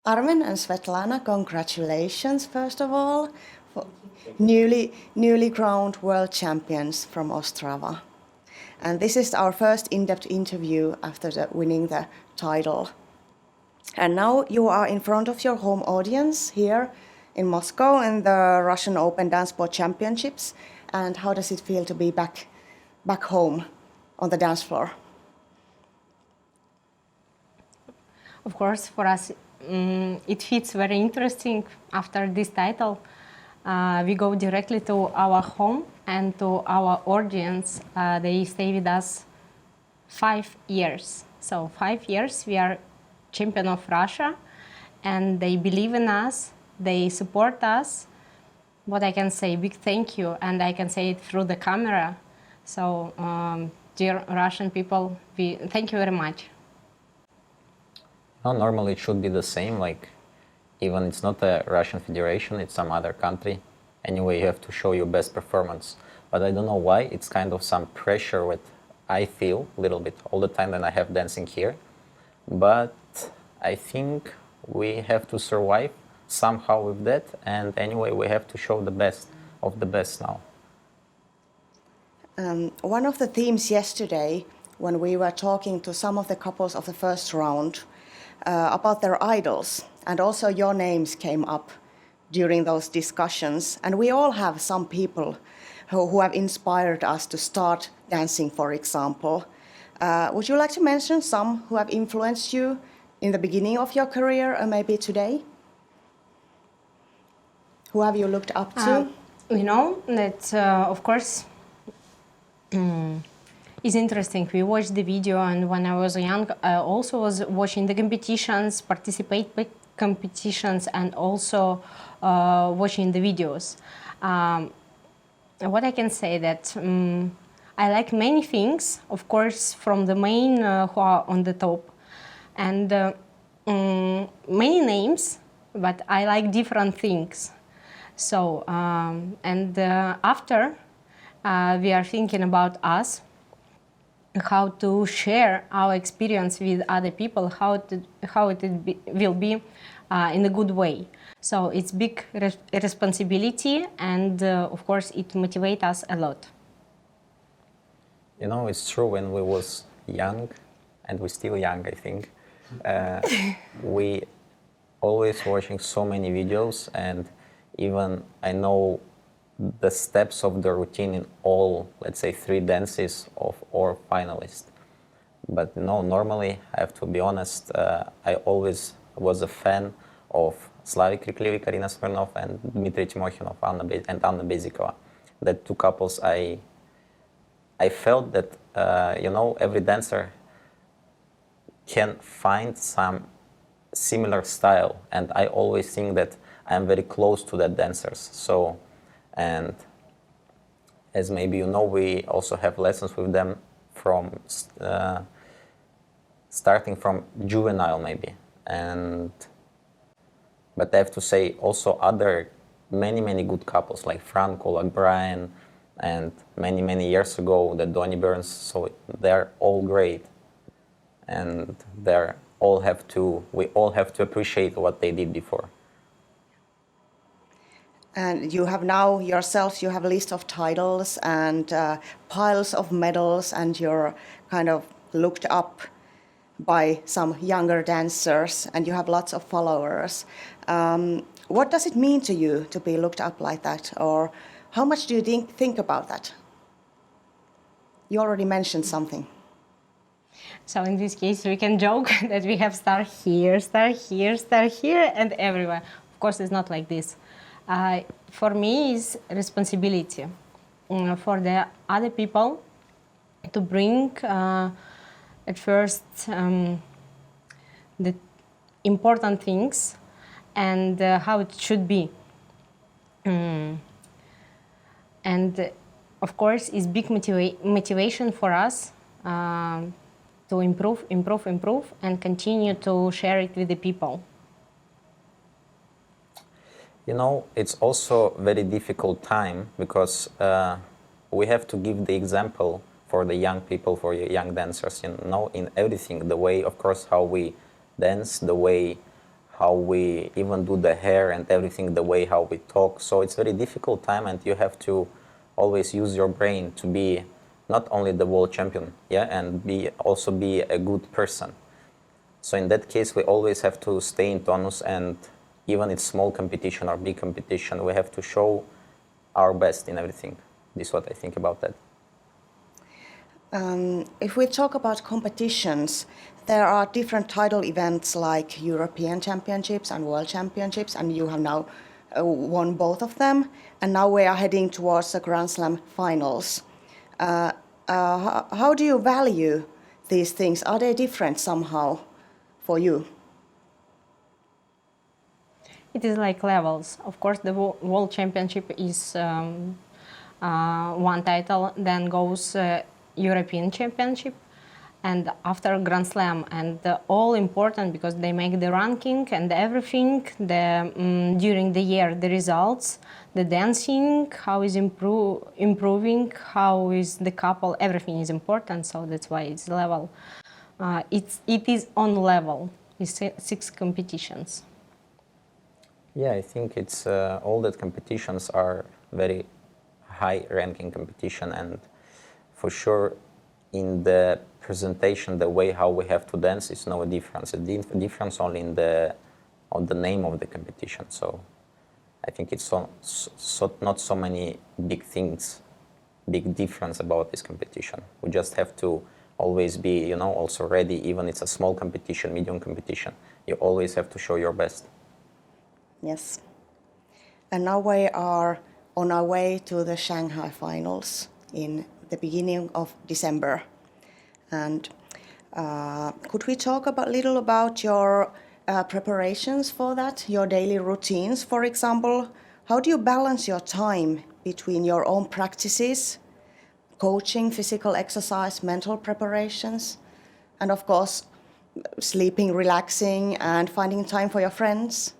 Armen and Svetlana, congratulations, first of all, for newly crowned world champions from Ostrava. And this is our first in-depth interview after winning the title. And now you are in front of your home audience here in Moscow in the Russian Open Dance Sport Championships. And how does it feel to be back home on the dance floor? Of course, for us, it feels very interesting after this title. We go directly to our home and to our audience. They stay with us 5 years. So 5 years we are champion of Russia, and they believe in us, they support us. What I can say, big thank you, and I can say it through the camera. So dear Russian people, thank you very much. No, normally it should be the same, like even it's not a Russian Federation, it's some other country. Anyway, you have to show your best performance. But I don't know why, it's kind of some pressure what I feel a little bit all the time when I have dancing here. But I think we have to survive somehow with that, and anyway, we have to show the best of the best now. One of the themes yesterday, when we were talking to some of the couples of the first round, about their idols, and also your names came up during those discussions. And we all have some people who have inspired us to start dancing, for example. Would you like to mention some who have influenced you in the beginning of your career or maybe today? Who have you looked up to? You know, that of course is interesting. We watched the video, and when I was young, I also was watching the competitions, participate competitions, and also watching the videos. What I can say that I like many things, of course, from the main who are on the top, and many names, but I like different things. So, after we are thinking about us, how to share our experience with other people, how it will be in a good way. So it's big responsibility, and of course it motivates us a lot. You know, it's true, when we was young, and we're still young, I think, we always watching so many videos, and even I know the steps of the routine in all, let's say, 3 dances of our finalists. But no, normally, I have to be honest, I always was a fan of Slavik Kriklyevik, Arina Smirnov, and Dmitry Timohinov and Anna Bezikova. The 2 couples, I felt that, you know, every dancer can find some similar style, and I always think that I'm very close to that dancers. So, and as maybe you know, we also have lessons with them from starting from juvenile maybe. But I have to say also other many good couples like Franco, like Brian, and many years ago the Donny Burns. So they're all great, and we all have to appreciate what they did before. And you have now yourselves, you have a list of titles and piles of medals, and you're kind of looked up by some younger dancers, and you have lots of followers. What does it mean to you to be looked up like that, or how much do you think about that? You already mentioned something. So in this case, we can joke that we have star here, and everywhere. Of course, it's not like this. For me, it's responsibility for the other people to bring at first the important things and how it should be. And of course, it's big motivation for us to improve, and continue to share it with the people. You know, it's also a very difficult time because we have to give the example for the young people, for young dancers, you know, in everything. The way, of course, how we dance, the way how we even do the hair and everything, the way how we talk. So it's very difficult time, and you have to always use your brain to be not only the world champion, yeah, and also be a good person. So in that case, we always have to stay in tonus, and even it's small competition or big competition, we have to show our best in everything. This is what I think about that. If we talk about competitions, there are different title events like European Championships and World Championships, and you have now won both of them. And now we are heading towards the Grand Slam finals. How do you value these things? Are they different somehow for you? It is like levels. Of course, the World Championship is one title, then goes European Championship, and after Grand Slam, and all important because they make the ranking and everything. During the year, the results, the dancing, how is improving, how is the couple, everything is important. So that's why it's level. It is on level. It's 6 competitions. Yeah, I think it's all that competitions are very high ranking competition, and for sure in the presentation, the way how we have to dance is no difference. The difference only in on the name of the competition. So I think it's not so many big things, big difference about this competition. We just have to always be, also ready. Even it's a small competition, medium competition, you always have to show your best. Yes. And now we are on our way to the Shanghai finals in the beginning of December. And could we talk a little about your preparations for that, your daily routines, for example? How do you balance your time between your own practices, coaching, physical exercise, mental preparations, and of course, sleeping, relaxing, and finding time for your friends?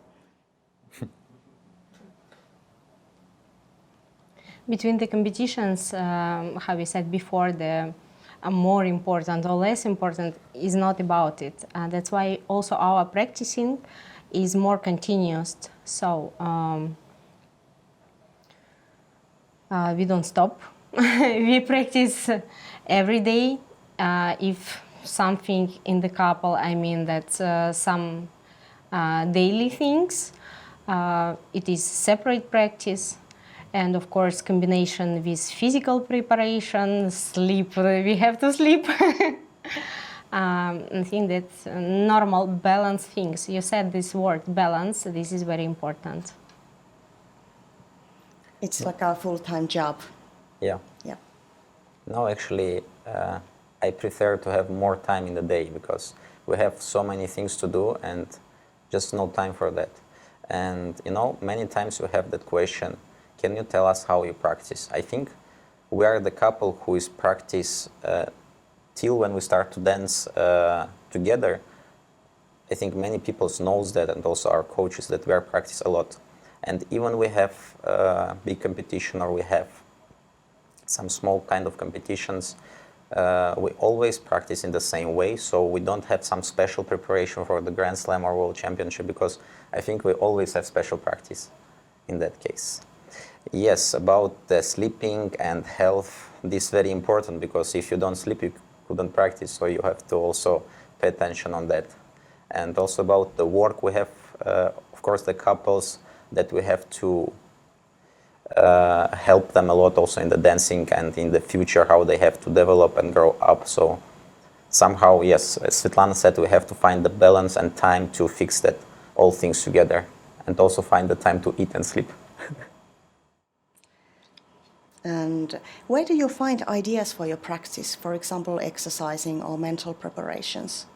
Between the competitions, how we said before, the more important or less important is not about it. That's why also our practicing is more continuous. So we don't stop. We practice every day. If something in the couple, I mean that's some daily things. It is separate practice. And of course, combination with physical preparation, sleep, we have to sleep. I think that's normal, balance things. You said this word, balance, this is very important. It's like a full-time job. Yeah. Yeah. No, actually, I prefer to have more time in the day because we have so many things to do and just no time for that. And, many times you have that question, can you tell us how you practice? I think we are the couple who is practice till when we start to dance together. I think many people knows that, and also our coaches, that we are practice a lot. And even we have big competition or we have some small kind of competitions, we always practice in the same way. So we don't have some special preparation for the Grand Slam or World Championship because I think we always have special practice in that case. Yes, about the sleeping and health, this is very important because if you don't sleep, you couldn't practice, so you have to also pay attention on that. And also about the work, we have, of course, the couples that we have to help them a lot also in the dancing and in the future, how they have to develop and grow up. So somehow, yes, as Svetlana said, we have to find the balance and time to fix that, all things together, and also find the time to eat and sleep. And where do you find ideas for your practice, for example, exercising or mental preparations?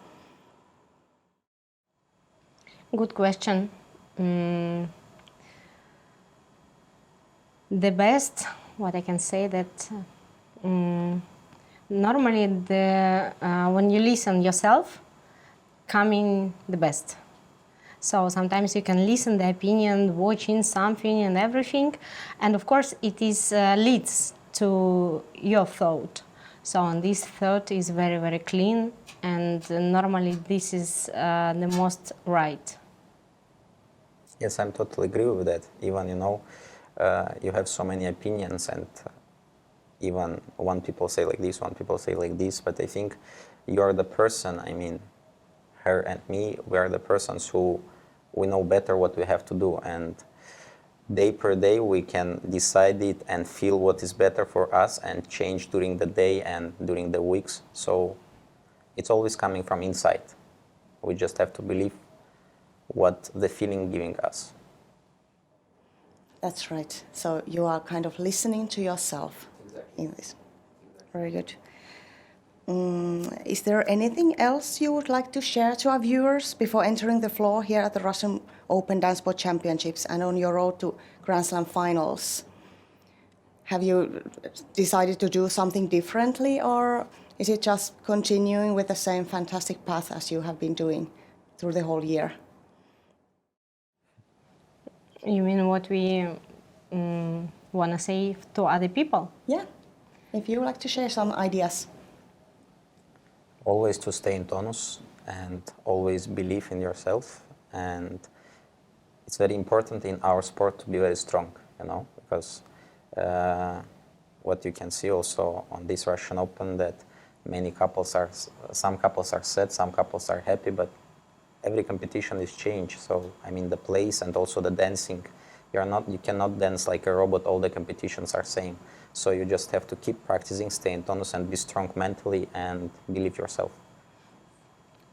Good question. The best, what I can say that normally when you listen yourself, coming the best. So sometimes you can listen the opinion, watching something and everything, and of course it is leads to your thought. So and this thought is very clean, and normally this is the most right. Yes, I'm totally agree with that. Even, you have so many opinions, and even one people say like this, one people say like this, but I think you are the person, I mean, her and me, we are the persons who we know better what we have to do, and day per day we can decide it and feel what is better for us and change during the day and during the weeks. So it's always coming from inside. We just have to believe what the feeling giving us. That's right. So you are kind of listening to yourself in this. Very good. Is there anything else you would like to share to our viewers before entering the floor here at the Russian Open Dance Sport Championships and on your road to Grand Slam finals? Have you decided to do something differently, or is it just continuing with the same fantastic path as you have been doing through the whole year? You mean what we want to say to other people? Yeah, if you would like to share some ideas. Always to stay in tonus and always believe in yourself, and it's very important in our sport to be very strong, because what you can see also on this Russian Open, that some couples are sad, some couples are happy, but every competition is changed. So I mean the place and also the dancing, you cannot dance like a robot. All the competitions are same. So you just have to keep practicing, stay in tonus, and be strong mentally and believe yourself.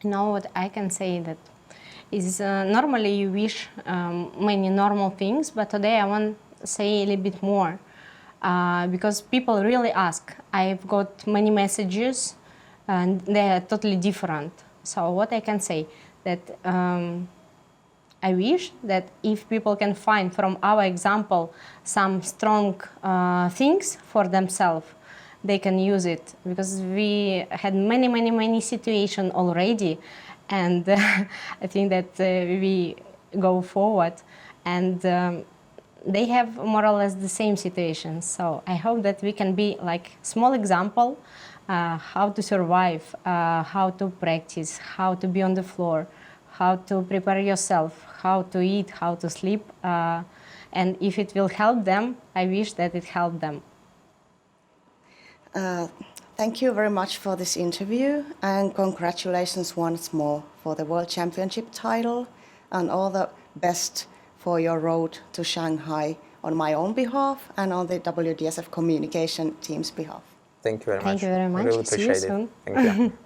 What I can say that is normally you wish many normal things, but today I want to say a little bit more because people really ask. I've got many messages and they are totally different. So what I can say that I wish that if people can find from our example some strong things for themselves, they can use it, because we had many situations already, and I think that we go forward, and they have more or less the same situation. So I hope that we can be like small example how to survive, how to practice, how to be on the floor, how to prepare yourself, how to eat, how to sleep, and if it will help them, I wish that it helped them. Thank you very much for this interview, and congratulations once more for the World Championship title, and all the best for your road to Shanghai on my own behalf and on the WDSF communication team's behalf. Thank you very much. Thank you very much. I really See you appreciate it. soon. Thank you.